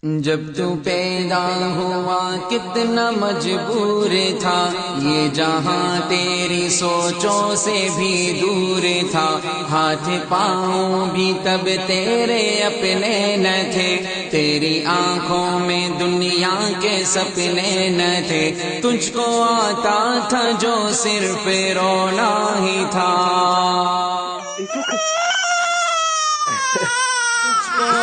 جب تو پیدا ہوا کتنا مجبور تھا، یہ جہاں تیری سوچوں سے بھی دور تھا، ہاتھ پاؤں بھی تب تیرے اپنے نہ تھے، تیری آنکھوں میں دنیا کے سپنے نہ تھے، تجھ کو آتا تھا جو صرف رونا ہی تھا،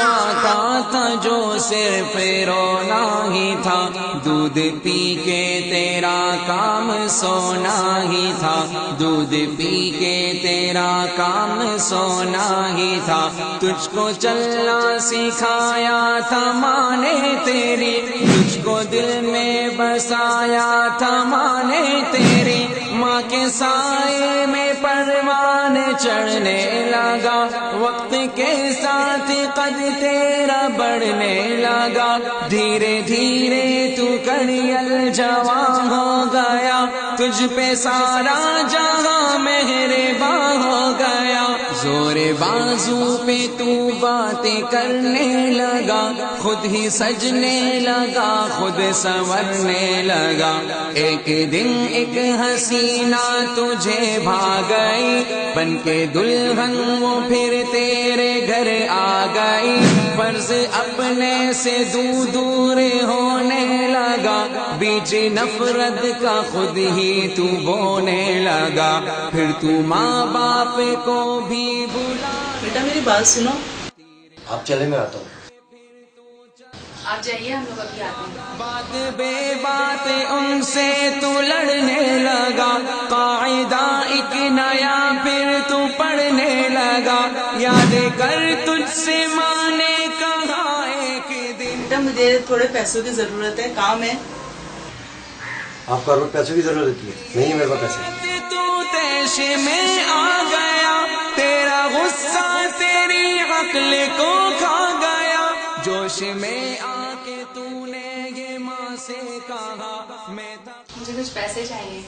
آتا تھا جو صرف رونا ہی تھا، دودھ پی کے تیرا کام سونا ہی تھا، دودھ پی کے تیرا کام سونا ہی تھا، تجھ کو چلنا سکھایا تھا ماں نے تیری، تجھ کو دل میں بسایا تھا ماں نے تیری، ماں کے سائے میں پروان چڑھنے لگا، وقت کے ساتھ قد تیرا بڑھنے لگا، دھیرے دھیرے تو کڑیل جوان ہو گیا، تجھ پہ سارا جہاں مہرباں ہو گیا، زور بازو پہ تو باتیں کرنے لگا، خود ہی سجنے لگا، خود سنورنے لگا، ایک دن ایک حسینہ تجھے بھاگئی، بن کے دلہن وہ پھر تیرے گھر آ گئی، فرض اپنے سے دور ہونے لگا، بیچ نفرت کا خود ہی تو بونے لگا، پھر تو ماں باپ کو بھی بلا۔ بیٹا میری بات سنو، آپ چلے میں آتا ہوں۔ آپ جائیے، ہم لوگ ابھی آتے ہیں۔ بات بے بات ان سے تو لڑنے لگا، قاعدہ ایک نیا پھر تو پڑھنے لگا، یاد کر تجھ سے ماں نے کہا ایک دن، بیٹا مجھے تھوڑے پیسوں کی ضرورت ہے، کام ہے۔ آپ کو پیسوں کی ضرورت ہوتی ہے؟ نہیں ہے میرے پاس پیسے۔ تو تیش میں آ گیا، تیرا غصہ تیری عقل کو کھا گیا، جوش میں آ کے تو نے یہ ماں سے کہا، میں تھا مجھے کچھ پیسے چاہیے۔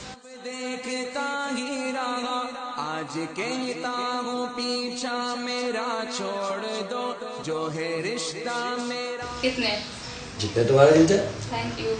دیکھتا ہی رہا، آج کہتا ہوں پیچھا میرا چھوڑ دو، جو ہے رشتہ میرا کتنے؟ جتنے تمہارے دل تھے۔ Thank you.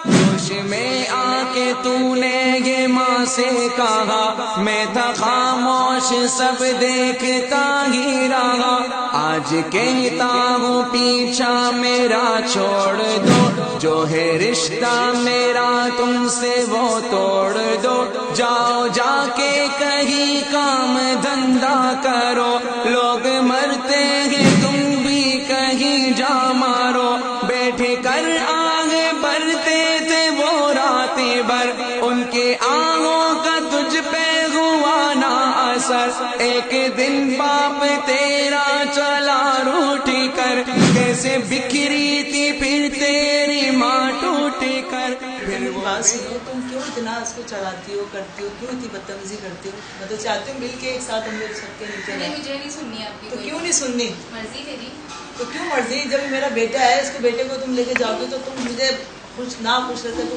جوش میں آ کے تو نے یہ ماں سے کہا، میں تھا خاموش سب دیکھتا ہی رہا، آج کہتا ہوں پیچھا میرا چھوڑ دو، جو ہے رشتہ میرا تم سے وہ توڑ دو، جاؤ جا کے کہیں کام دھندا کرو، لوگ مرتے ہیں تم بھی کہیں جا مارو، بیٹھے کر آگے بڑھتے تھے وہ راتیں بھر، ان کے آہوں کا تجھ پہ ہوا نہ اثر، ایک دن باپ تیرا چلا روٹھ کر، کیسے بکھری تھی پھر تیری ماں ٹوٹ کر، پھر وہ بات سنو، تم کیوں اتنا اس کو چلاتی ہو، کرتی ہو، کیوں اتنی بدتمیزی کرتی ہو؟ میں تو چاہتی ہوں مل کے ایک ساتھ ہم لوگ سب کے نیچے نہیں، رہیں۔ مجھے نہیں سننی آپ کی تو کوئی کیوں نہیں سننی؟ مرضی تیری۔ تو کیوں مرضی؟ جب میرا بیٹا ہے، اس کے بیٹے کو تم لے کے جاؤ گے تو تم مجھے خوش نہ خوش رہتے تو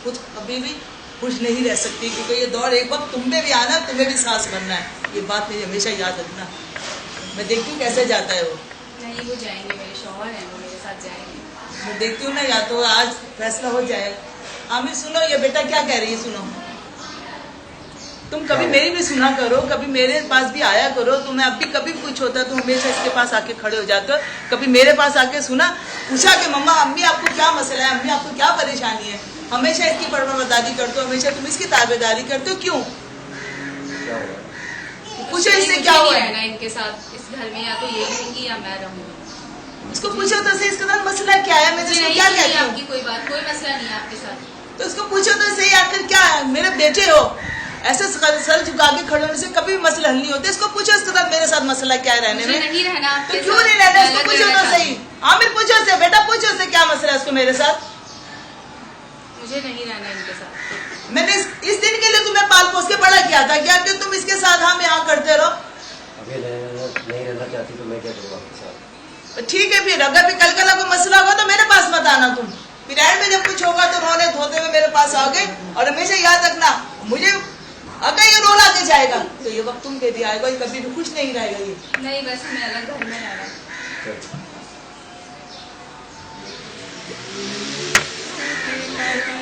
خود کبھی بھی خوش نہیں رہ سکتی، کیونکہ یہ دور ایک وقت تم پہ بھی آنا، تمہیں بھی سانس بننا ہے، یہ بات مجھے ہمیشہ یاد رکھنا۔ میں دیکھتی ہوں کیسے جاتا ہے وہ، نہیں، وہ جائیں گے، میرے شوہر ہیں، وہ میرے ساتھ جائیں گے۔ میں دیکھتی ہوں نا، یا تو آج فیصلہ ہو جائے۔ عامر سنو، یہ بیٹا کیا کہہ رہی ہے، سنو، تم کبھی میری بھی سنا کرو، کبھی میرے پاس بھی آیا کرو، تمہیں اب بھی کبھی کچھ ہوتا ہے تو ہمیشہ اس کے پاس آ کے کھڑے ہو جاتے ہو، کبھی میرے پاس آ کے سنا، پوچھا کہ مما امی آپ کو کیا مسئلہ ہے، امی آپ کو کیا پریشانی ہے، ہمیشہ اس کی پروردگاری کرتے ہو، ہمیشہ تم اس کی تابعداری کرتے ہو، کیوں؟ پوچھو اس سے کیا ہوا مجھے ہے، نہیں رہنا ان کے ساتھ اس گھر میں، یا تو یہ رہیں گی یا میں رہوں گی۔ اس کو پوچھو تو صحیح اس کے ساتھ مسئلہ کیا ہے، میں مجھے اس کو نہیں کیا سننی کہتی آپ ہوں، کی کوئی بات، کوئی مسئلہ نہیں ہے آپ کے ساتھ۔ تو اس کو پوچھو تو صحیح آخر کیا ہے، میرے بیٹے ہو، ایسے سر جھکا کے کھڑے ہونے سے کبھی بھی مسئلہ حل نہیں ہوتے، اس کو پوچھو اس کے ساتھ میرے ساتھ مسئلہ کیا ہے رہنے مجھے میں، نہیں رہنا آپ تو کے کیوں ساتھ، نہیں رہنا، اس کو میں پوچھو الگ تو رہنا صحیح، عامر پوچھو سے، بیٹا پوچھو سے کیا مسئلہ ہے اس کو میرے ساتھ، مجھے نہیں رہنا ان کے ساتھ۔ میں نے اس دن کے لیے تمہیں پال پوس کے بڑا کیا تھا کیا کہ تم اس کے ساتھ ہم یہاں کرتے رہو؟ ابھی نہیں رہنا چاہتی تو میں کیا کروں آپ کے ساتھ؟ ٹھیک ہے، پھر اگر بھی کل کل کوئی مسئلہ ہوگا تو میرے پاس مت آنا، تم پھر اینڈ میں جب کچھ ہوگا تو رونے دھوتے ہوئے میرے پاس آ گئے، اور ہمیشہ یاد رکھنا مجھے اگر یہ رولا کے جائے گا تو یہ وقت تم پہ بھی آئے گا، یہ کبھی بھی خوش نہیں رہے گا، یہ نہیں، بس میں الگ گھر میں رہنا۔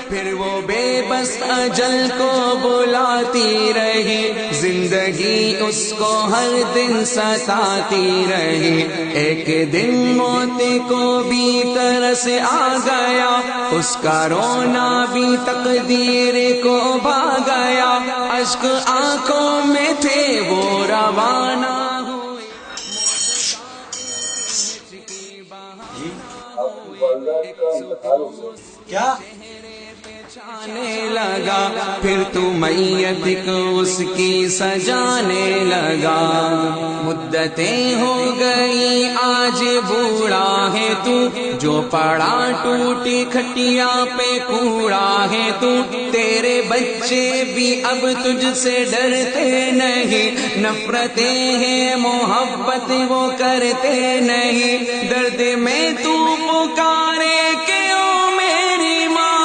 پھر وہ بے بس اجل کو بلاتی رہی، زندگی اس کو ہر دن ستاتی رہی۔ ایک دن موت کو بھی ترس آ گیا، اس کا رونا بھی تقدیر کو بھا گیا، اشک آنکھوں میں تھے وہ روانہ ہوئے۔ جی کیا چانے لگا، پھر تو میت کو اس کی سجانے لگا۔ مدتیں ہو گئی آج بوڑھا ہے تو، جو پڑا ٹوٹی کھٹیا پہ کوڑا ہے تو، تیرے بچے بھی اب تجھ سے ڈرتے نہیں، نفرتیں ہیں محبت وہ کرتے نہیں، درد میں تو پکارے کہ او میری ماں،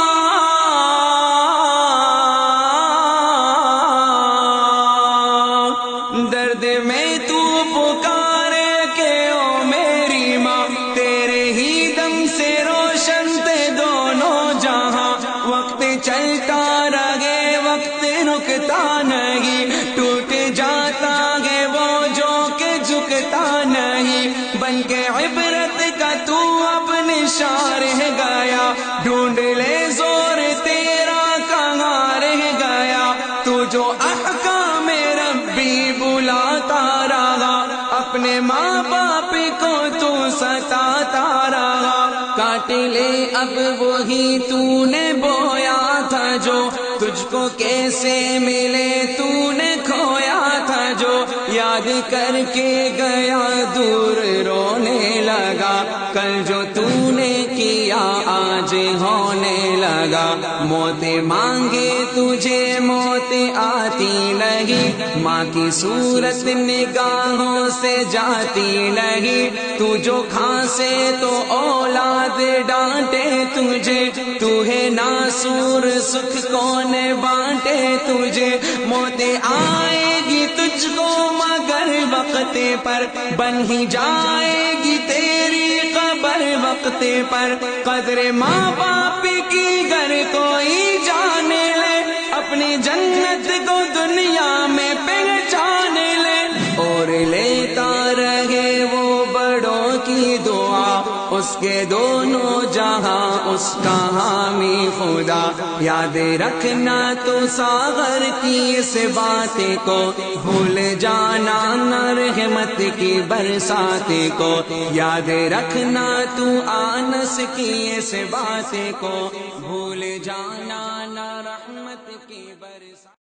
درد میں تو پکارے کہ او میری ماں، تیرے ہی دم سے روشن تھے دونوں جہاں، وقت چلتا رہے وقت رکتا نہیں، ٹوٹ جاتا ہے وہ جو کہ جھکتا نہیں، بن کے عبرت کا تو اب نشان رہ گیا، ڈھونڈ لے زور تیرا کہاں رہ گیا، تو جو احکام ربی بلاتا رہا، اپنے ماں باپ کو تو ستاتا رہا، کاٹ لے اب وہی تو نے بویا تھا جو، تجھ کو کیسے ملے تو نے کھویا تھا جو، یاد کر کے گیا دور رونے لگا، کل جو تو نے کیا آج ہونے لگا، موت مانگے تجھے موت آتی نہیں، ماں کی صورت نگاہوں سے جاتی نہیں، تو جو کھانسے تو اولاد ڈانٹے تجھے، تو ہے ناسور سکھ کون بانٹے تجھے، موت آئے گی تجھ کو مگر وقت پر، بن ہی جائے گی تیری قبر وقت پر، قدر ماں باپ کی گر کوئی جانے لے، اپنی جنت کو دنیا میں پہچان لے، اور لیتا رہے وہ بڑوں کی دعا، اس کے دونوں جہاں اس کا حامی خدا، یاد رکھنا تو ساغر کی اس بات کو، بھول جانا نہ رحمت کی برسات کو، یاد رکھنا تو آنس کی اس بات کو، بھول جانا نہ رحمت کی برسات